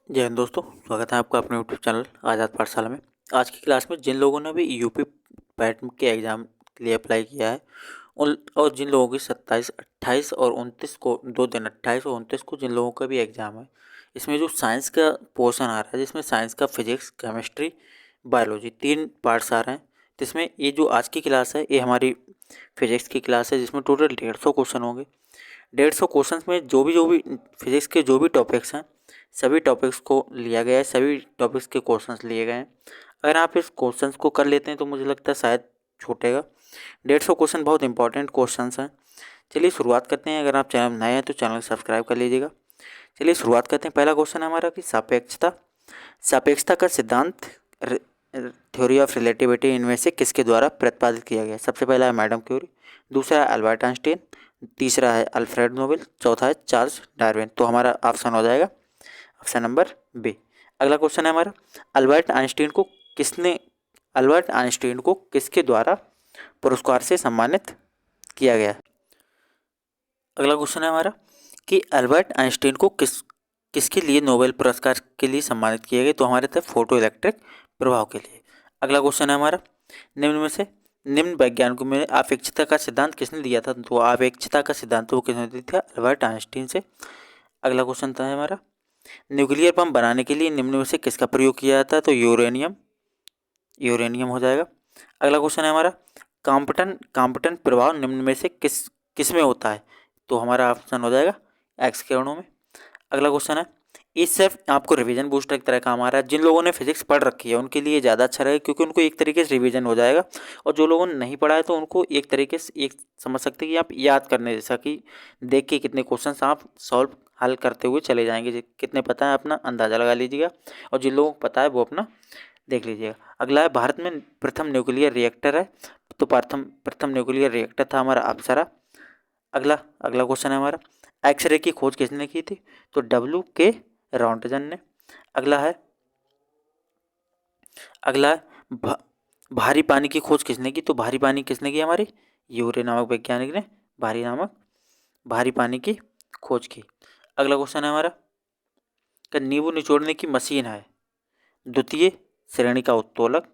जय हिंद दोस्तों, स्वागत है आपका अपने यूट्यूब चैनल आज़ाद पाठशाला में। आज की क्लास में जिन लोगों ने भी यूपी पैट के एग्ज़ाम के लिए अप्लाई किया है उन और जिन लोगों की 27, 28 और 29 को 2 दिन 28 और 29 को जिन लोगों का भी एग्ज़ाम है, इसमें जो साइंस का पोर्शन आ रहा है जिसमें साइंस का फिजिक्स, केमिस्ट्री, बायोलॉजी 3 पार्ट्स आ रहे हैं। जिसमें ये जो आज की क्लास है ये हमारी फिजिक्स की क्लास है जिसमें टोटल 150 क्वेश्चन होंगे। 150 क्वेश्चन में जो भी फिजिक्स के जो भी टॉपिक्स हैं सभी टॉपिक्स को लिया गया है, सभी टॉपिक्स के क्वेश्चंस लिए गए हैं। अगर आप इस क्वेश्चंस को कर लेते हैं तो मुझे लगता है शायद छूटेगा। 150 क्वेश्चन बहुत इंपॉर्टेंट क्वेश्चंस हैं। चलिए शुरुआत करते हैं। अगर आप चैनल नए हैं तो चैनल सब्सक्राइब कर लीजिएगा। चलिए शुरुआत करते हैं। पहला क्वेश्चन है हमारा कि सापेक्षता सापेक्षता का सिद्धांत थ्योरी ऑफ रिलेटिविटी इनमें से किसके द्वारा प्रतिपादित किया गया। सबसे पहला है मैडम क्यूरी, दूसरा है अल्बर्ट आइंस्टीन, तीसरा है अल्फ्रेड नोबेल, चौथा है चार्ल्स डार्विन। तो हमारा ऑप्शन हो जाएगा ऑप्शन नंबर बी। अगला क्वेश्चन है हमारा अल्बर्ट आइंस्टीन को किसके द्वारा पुरस्कार से सम्मानित किया गया। अगला क्वेश्चन है हमारा कि अल्बर्ट आइंस्टीन को किसके लिए नोबेल पुरस्कार के लिए सम्मानित किया गया। तो हमारे थे फोटो इलेक्ट्रिक प्रभाव के लिए। अगला क्वेश्चन है हमारा निम्न वैज्ञानिकों में अपेक्षिता का सिद्धांत किसने दिया था। तो अपेक्षिता का सिद्धांत वो किसने दिया था, अल्बर्ट आइंस्टीन से। अगला क्वेश्चन था हमारा न्यूक्लियर बम बनाने के लिए निम्न में से किसका प्रयोग किया जाता है। तो यूरेनियम हो जाएगा। अगला क्वेश्चन है हमारा कांपटन प्रभाव निम्न में से किस में होता है। तो हमारा ऑप्शन हो जाएगा एक्स किरणों में। अगला क्वेश्चन है ये सिर्फ आपको रिवीजन बूस्टर की तरह काम आ रहा है। जिन लोगों ने फिजिक्स पढ़ रखी है उनके लिए ज़्यादा अच्छा रहेगा क्योंकि उनको एक तरीके से रिवीजन हो जाएगा, और जो लोगों ने नहीं पढ़ा है तो उनको एक तरीके से एक समझ सकते हैं कि आप याद करने जैसा कि देख के कितने क्वेश्चंस आप सॉल्व हल करते हुए चले जाएंगे। कितने पता है अपना अंदाज़ा लगा लीजिएगा, और जिन लोगों को पता है वो अपना देख लीजिएगा। अगला है भारत में प्रथम न्यूक्लियर रिएक्टर है। तो प्रथम न्यूक्लियर रिएक्टर था हमारा अप्सरा। अगला अगला क्वेश्चन है हमारा एक्सरे की खोज किसने की थी। तो W.K. रॉन्टजन ने। अगला है अगला है भारी पानी की खोज किसने की। तो भारी पानी किसने की, हमारे यूरे नामक वैज्ञानिक ने भारी पानी की खोज की। अगला क्वेश्चन है हमारा कि नींबू निचोड़ने की मशीन है द्वितीय श्रेणी का उत्तोलक।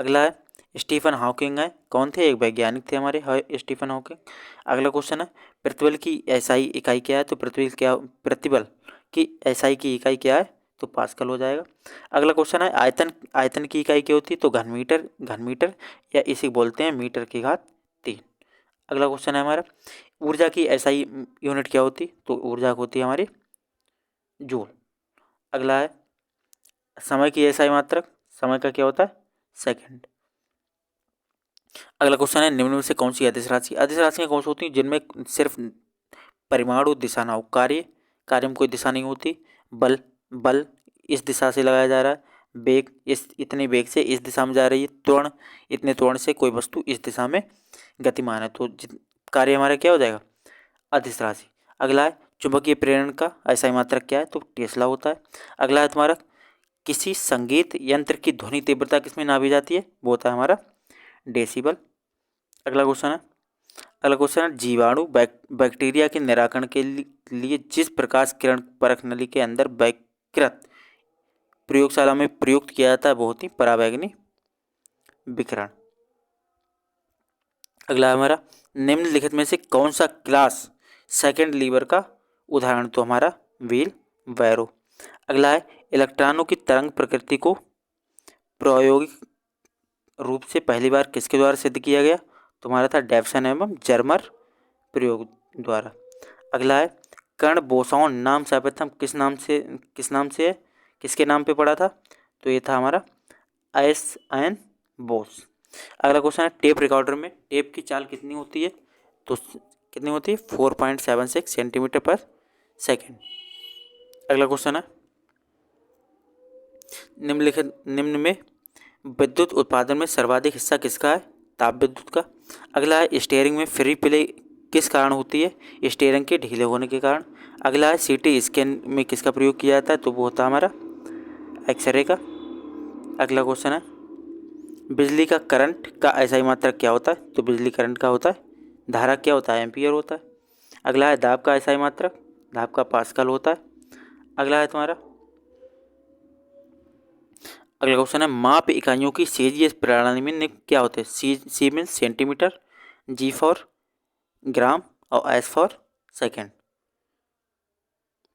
अगला है स्टीफन हॉकिंग है, कौन थे, एक वैज्ञानिक थे हमारे स्टीफन हॉकिंग। अगला क्वेश्चन है प्रतिबल की एसआई इकाई क्या है। तो प्रतिबल की एसआई की इकाई क्या है। तो पास्कल हो जाएगा। अगला क्वेश्चन है आयतन की इकाई क्या होती है। तो घन मीटर या इसे बोलते हैं मीटर की घात 3। अगला क्वेश्चन है हमारा ऊर्जा की एसआई यूनिट क्या होती है। तो ऊर्जा होती है हमारी जूल। अगला है समय की एसआई मात्रक, समय का क्या होता है, सेकंड। अगला क्वेश्चन है निम्न में से कौन सी अदिश राशियाँ कौन सी होती हैं जिनमें सिर्फ परिमाणु दिशा ना हो। कार्य में कोई दिशा नहीं होती। बल बल इस दिशा से लगाया जा रहा है। वेग इतने वेग से इस दिशा में जा रही है। त्वरण इतने त्वरण से कोई वस्तु इस दिशा में गतिमान है। तो कार्य हमारा क्या हो जाएगा, अदिश राशि। अगला है चुंबकीय प्रेरण का ऐसा ही मात्रक क्या है। तो टेस्ला होता है। अगला है तुम्हारा किसी संगीत यंत्र की ध्वनि तीव्रता किसमें नापी जाती है। वो होता है हमारा डेसिबल। अगला क्वेश्चन है जीवाणु बैक्टीरिया के निराकरण के लिए जिस प्रकाश किरण परख नली के अंदर वैकृत प्रयोगशाला में प्रयुक्त किया जाता है वो होती पराबैंगनी विकिरण। अगला हमारा निम्नलिखित में से कौन सा क्लास सेकंड लीवर का उदाहरण। तो हमारा व्हील बैरो। अगला है इलेक्ट्रॉनों की तरंग प्रकृति को प्रायोगिक रूप से पहली बार किसके द्वारा सिद्ध किया गया। तो हमारा था डेवसन एवं जर्मर प्रयोग द्वारा। अगला है कर्ण बोसॉन नाम सर्वप्रथम किस नाम से है, किसके नाम पे पड़ा था। तो ये था हमारा S.N. बोस। अगला क्वेश्चन है टेप रिकॉर्डर में टेप की चाल कितनी होती है। तो कितनी होती है 4.76 सेंटीमीटर पर सेकेंड। अगला क्वेश्चन है निम्न में विद्युत उत्पादन में सर्वाधिक हिस्सा किसका है, ताप विद्युत का। अगला है स्टीयरिंग में फ्री प्ले किस कारण होती है, स्टीयरिंग के ढीले होने के कारण। अगला है सीटी स्कैन में किसका प्रयोग किया जाता है। तो वो होता है हमारा एक्सरे का। अगला क्वेश्चन है बिजली का करंट का ऐसा मात्रक क्या होता है। तो बिजली करंट का होता है धारा क्या होता है, एम्पियर होता है। अगला है दाब का ऐसा मात्रक, दाब का पास्कल होता है। अगला है तुम्हारा अगला क्वेश्चन है माप इकाइयों की सीजीएस प्रणाली में निम्न क्या होते हैं? सी मीन सेंटीमीटर, जी फॉर ग्राम और एस फॉर सेकेंड।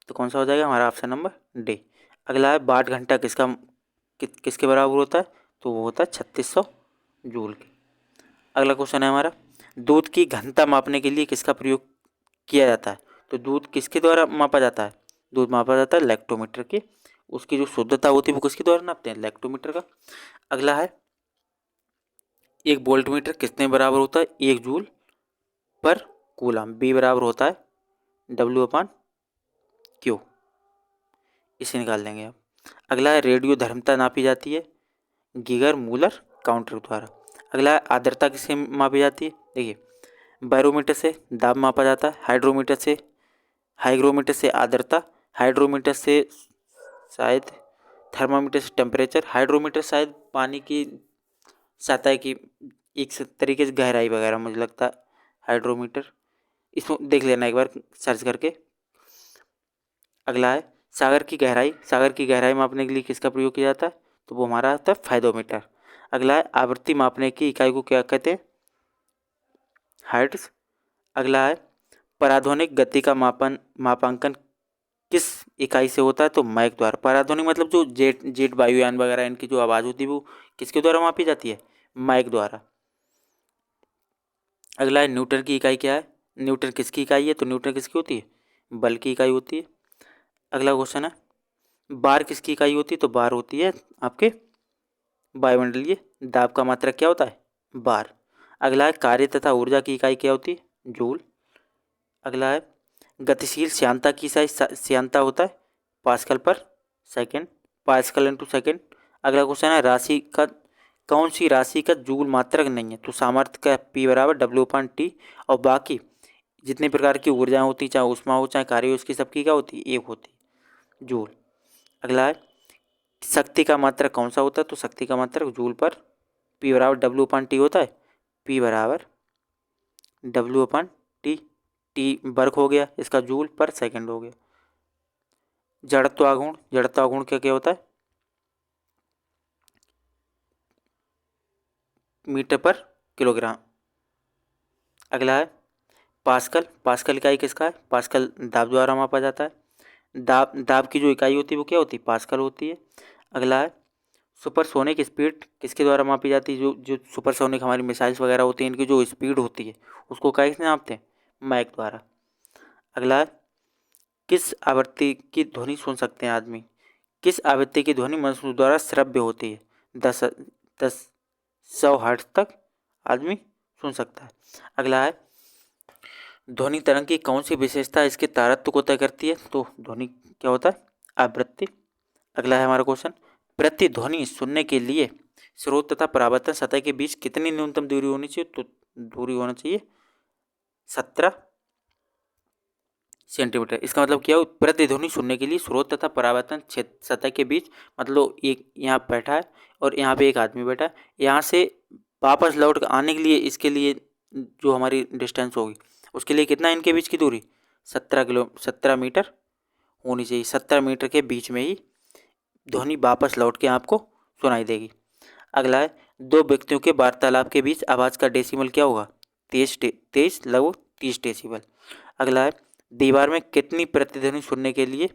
तो कौन सा हो जाएगा हमारा ऑप्शन नंबर डी। अगला है वाट घंटा किसके बराबर होता है? तो वो होता है 3600 जूल के। अगला क्वेश्चन है हमारा दूध की घनता मापने के लिए किसका प्रयोग किया जाता है? तो दूध किसके द्वारा मापा जाता है? दूध मापा जाता है लैक्टोमीटर की। उसकी जो शुद्धता होती है वो किसके द्वारा नापते हैं? लैक्टोमीटर का। अगला है एक वोल्टमीटर कितने बराबर होता है? 1 जूल पर कूलम। बी बराबर होता है W/Q। इसे निकाल देंगे आप। अगला है रेडियो धर्मता नापी जाती है गीगर मूलर काउंटर द्वारा। अगला है आर्द्रता किससे मापी जाती है? देखिए बैरोमीटर से दाब मापा जाता है, हाइग्रोमीटर से आर्द्रता, हाइड्रोमीटर से शायद थर्मामीटर से टेम्परेचर, हाइड्रोमीटर शायद पानी की सतह की एक तरीके से गहराई वगैरह मुझे लगता है हाइड्रोमीटर। इसमें देख लेना एक बार सर्च करके। अगला है सागर की गहराई मापने के लिए किसका प्रयोग किया जाता है? तो वो हमारा आता है फाइदोमीटर। अगला है आवृत्ति मापने की इकाई को क्या कहते हैं? हर्ट्ज। अगला है पराध्वनिक गति का मापांकन किस इकाई से होता है? तो मैक द्वारा। पराध्वनिक मतलब जो जेट जेट वायुयान वगैरह इनकी जो आवाज़ होती है वो किसके द्वारा मापी जाती है? मैक द्वारा। अगला है न्यूटन की इकाई क्या है? न्यूटन किसकी इकाई है? तो न्यूटन किसकी होती है? बल की इकाई होती है। अगला क्वेश्चन है बार किसकी इकाई होती है? तो बार होती है आपके वायुमंडलीय दाब का मात्रक क्या होता है? बार। अगला है कार्य तथा ऊर्जा की इकाई क्या होती है? जूल। अगला है गतिशील श्यानता की श्यानता होता है पास्कल पर सेकेंड, पास्कल इंटू सेकेंड। अगला क्वेश्चन है राशि का कौन सी राशि का जूल मात्रक नहीं है? तो सामर्थ्य का P बराबर W/T और बाकी जितने प्रकार की ऊर्जाएं होती चाहे ऊष्मा हो चाहे कार्य हो उसकी सबकी क्या होती है? एक होती है जूल। अगला है शक्ति का मात्रक कौन सा होता है? तो शक्ति का मात्रक जूल पर P बराबर W/T होता है। P बराबर W/T। टी वर्क हो गया इसका जूल पर सेकंड हो गया। जड़त्व आघूर्ण क्या क्या होता है? मीटर पर किलोग्राम। अगला है पास्कल इकाई किसका है? पास्कल दाब द्वारा मापा जाता है। दाब की जो इकाई होती है वो क्या होती है? पास्कल होती है। अगला है सुपरसोनिक स्पीड किसके द्वारा मापी जाती है? जो जो सुपरसोनिक हमारी मिसाइल्स वगैरह होती हैं इनकी जो स्पीड होती है उसको कैसे नापते हैं? मैक द्वारा। अगला है किस आवृत्ति की ध्वनि सुन सकते हैं आदमी? किस आवृत्ति की ध्वनि मनुष्य द्वारा श्रव्य होती है? 10 100 हर्ट्ज तक आदमी सुन सकता है। अगला है ध्वनि तरंग की कौन सी विशेषता इसके तारत्व को तय करती है? तो ध्वनि क्या होता है? आवृत्ति। अगला है हमारा क्वेश्चन प्रतिध्वनि सुनने के लिए स्रोत तथा परावर्तन सतह के बीच कितनी न्यूनतम दूरी होनी चाहिए? तो दूरी होना चाहिए 17 सेंटीमीटर। इसका मतलब क्या हो? प्रतिध्वनि सुनने के लिए स्रोत तथा परावर्तन सतह के बीच मतलब एक यहाँ बैठा है और यहाँ पे एक आदमी बैठा है, यहाँ से वापस लौट आने के लिए इसके लिए जो हमारी डिस्टेंस होगी उसके लिए कितना इनके बीच की दूरी? 17 मीटर होनी चाहिए। 17 मीटर के बीच में ही ध्वनि वापस लौट के आपको सुनाई देगी। अगला है दो व्यक्तियों के वार्तालाप के बीच आवाज़ का डेसिबल क्या होगा? 23 लगभग 30 डेसिबल। अगला है दीवार में कितनी प्रतिध्वनि सुनने के लिए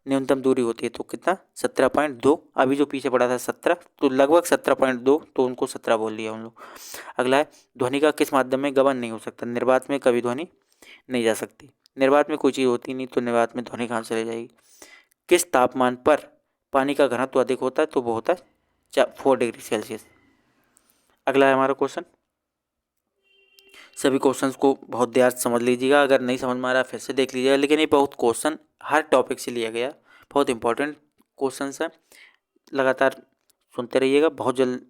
न्यूनतम दूरी होती है? तो कितना? 17.2। अभी जो पीछे पड़ा था 17 तो लगभग 17.2 तो उनको 17 बोल दिया हम लोग। अगला है ध्वनि का किस माध्यम में गबन नहीं हो सकता? निर्वात में कभी ध्वनि नहीं जा सकती। निर्वात में कोई चीज़ होती नहीं तो निर्वात में ध्वनि कहाँ चली जाएगी? किस तापमान पर पानी का घनत्व अधिक होता है? तो वो होता है 4 डिग्री सेल्सियस। अगला है हमारा क्वेश्चन सभी क्वेश्चंस को बहुत ध्यान से समझ लीजिएगा, अगर नहीं समझ में आ रहा फिर से देख लीजिएगा, लेकिन ये बहुत क्वेश्चन हर टॉपिक से लिया गया, बहुत इंपॉर्टेंट क्वेश्चंस है। लगातार सुनते रहिएगा, बहुत जल्द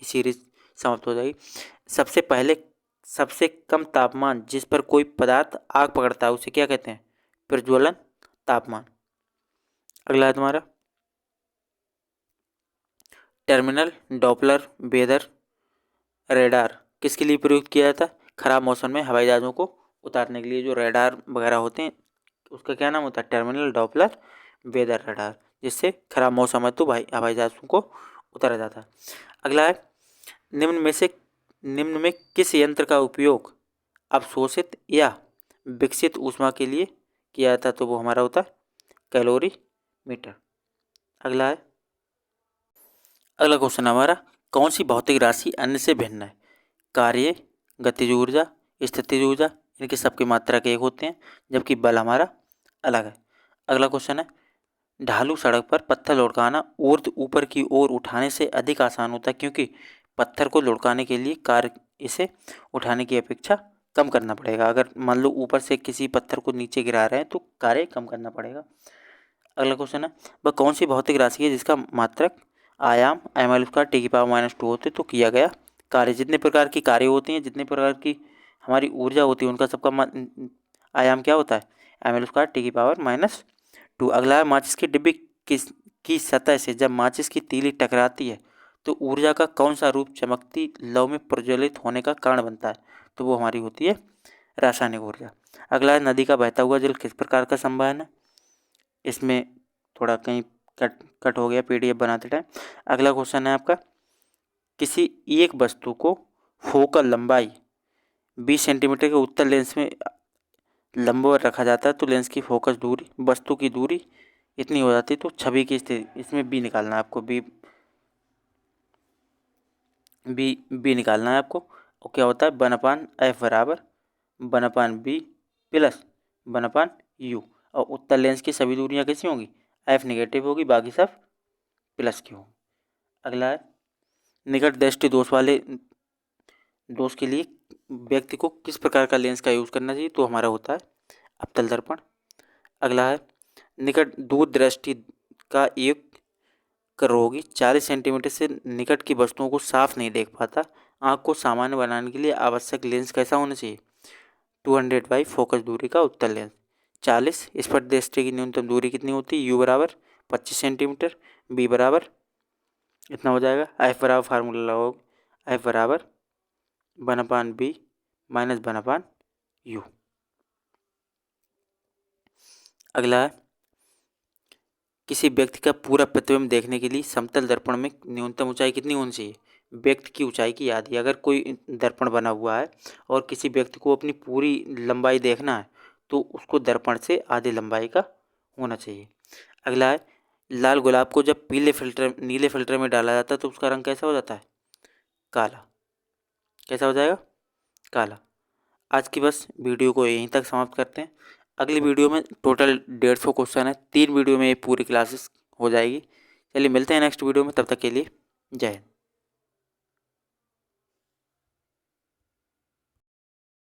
सीरीज समाप्त हो जाएगी। सबसे कम तापमान जिस पर कोई पदार्थ आग पकड़ता है उसे क्या कहते हैं? प्रज्वलन तापमान। अगला है तुम्हारा टर्मिनल डॉपलर वेदर रेडार किसके लिए प्रयुक्त किया जाता है? खराब मौसम में हवाई जहाज़ों को उतारने के लिए जो रेडार वगैरह होते हैं उसका क्या नाम होता है? Terminal Doppler weather radar. जिससे खराब मौसम है तो हवाई जहाज़ों को उतारा जाता है। अगला है, निम्न में किस यंत्र का उपयोग अवशोषित या विकसित ऊष्मा के लिए किया जाता है? तो वो हमारा होता है कैलोरीमीटर। अगला क्वेश्चन हमारा, कौन सी भौतिक राशि अन्य से भिन्न है? कार्य, गतिज ऊर्जा, स्थितिज ऊर्जा, इनके सबकी मात्रक एक होते हैं, जबकि बल हमारा अलग है। अगला क्वेश्चन है, ढालू सड़क पर पत्थर लुढ़काना ऊर्ध्व ऊपर की ओर उठाने से अधिक आसान होता है, क्योंकि पत्थर को लुढ़काने के लिए कार्य इसे उठाने की अपेक्षा कम करना पड़ेगा। अगर मान लो ऊपर से किसी पत्थर को नीचे गिरा रहे हैं तो कार्य कम करना पड़ेगा। अगला क्वेश्चन है, वह कौन सी भौतिक राशि है जिसका मात्रक आयाम ml²10⁻² होते तो किया गया कार्य? जितने प्रकार की कार्य होती हैं, जितने प्रकार की हमारी ऊर्जा होती है, उनका सबका आयाम क्या होता है? ml²10⁻²। अगला है, माचिस की डिब्बी की सतह से जब माचिस की तीली टकराती है तो ऊर्जा का कौन सा रूप चमकती लौ में प्रज्वलित होने का कारण बनता है? तो वो हमारी होती है रासायनिक ऊर्जा। अगला है, नदी का बहता हुआ जल किस प्रकार का संवहन है? इसमें थोड़ा कहीं कट हो गया PDF बनाते टाइम। अगला क्वेश्चन है आपका, किसी एक वस्तु को फोकल लंबाई 20 सेंटीमीटर के उत्तल लेंस में लंबवत रखा जाता है तो लेंस की फोकस दूरी, वस्तु की दूरी इतनी हो जाती है। तो छवि की स्थिति, इसमें बी निकालना है आपको, बी निकालना है आपको। और क्या होता है, 1/f बराबर 1/b प्लस 1/u। और उत्तल लेंस की सभी दूरियां कैसी होंगी? f नेगेटिव होगी, बाकी सब प्लस की होगी। अगला है, निकट दृष्टि दोष के लिए व्यक्ति को किस प्रकार का लेंस का यूज़ करना चाहिए? तो हमारा होता है अवतल दर्पण। अगला है, निकट दूर दृष्टि का एक रोगी 40 सेंटीमीटर से निकट की वस्तुओं को साफ नहीं देख पाता। आँख को सामान्य बनाने के लिए आवश्यक लेंस कैसा होना चाहिए? 200 बाई फोकस दूरी का उत्तल लेंस। 40 स्पष्ट दृष्टि की न्यूनतम दूरी कितनी होती है? U बराबर 25 सेंटीमीटर, B बराबर इतना हो जाएगा। F बराबर फार्मूला लगाओ, F बराबर 1/b माइनस 1/u। अगला है, किसी व्यक्ति का पूरा प्रतिबिंब देखने के लिए समतल दर्पण में न्यूनतम ऊंचाई कितनी होनी चाहिए? व्यक्ति की ऊंचाई की याद है। अगर कोई दर्पण बना हुआ है और किसी व्यक्ति को अपनी पूरी लंबाई देखना है तो उसको दर्पण से आधी लंबाई का होना चाहिए। अगला है, लाल गुलाब को जब नीले फिल्टर में डाला जाता है तो उसका रंग कैसा हो जाता है? काला। कैसा हो जाएगा? काला। आज की बस वीडियो को यहीं तक समाप्त करते हैं। अगली वीडियो में टोटल 150 क्वेश्चन है, 3 वीडियो में ये पूरी क्लासेस हो जाएगी। चलिए मिलते हैं नेक्स्ट वीडियो में, तब तक के लिए जय हिंद।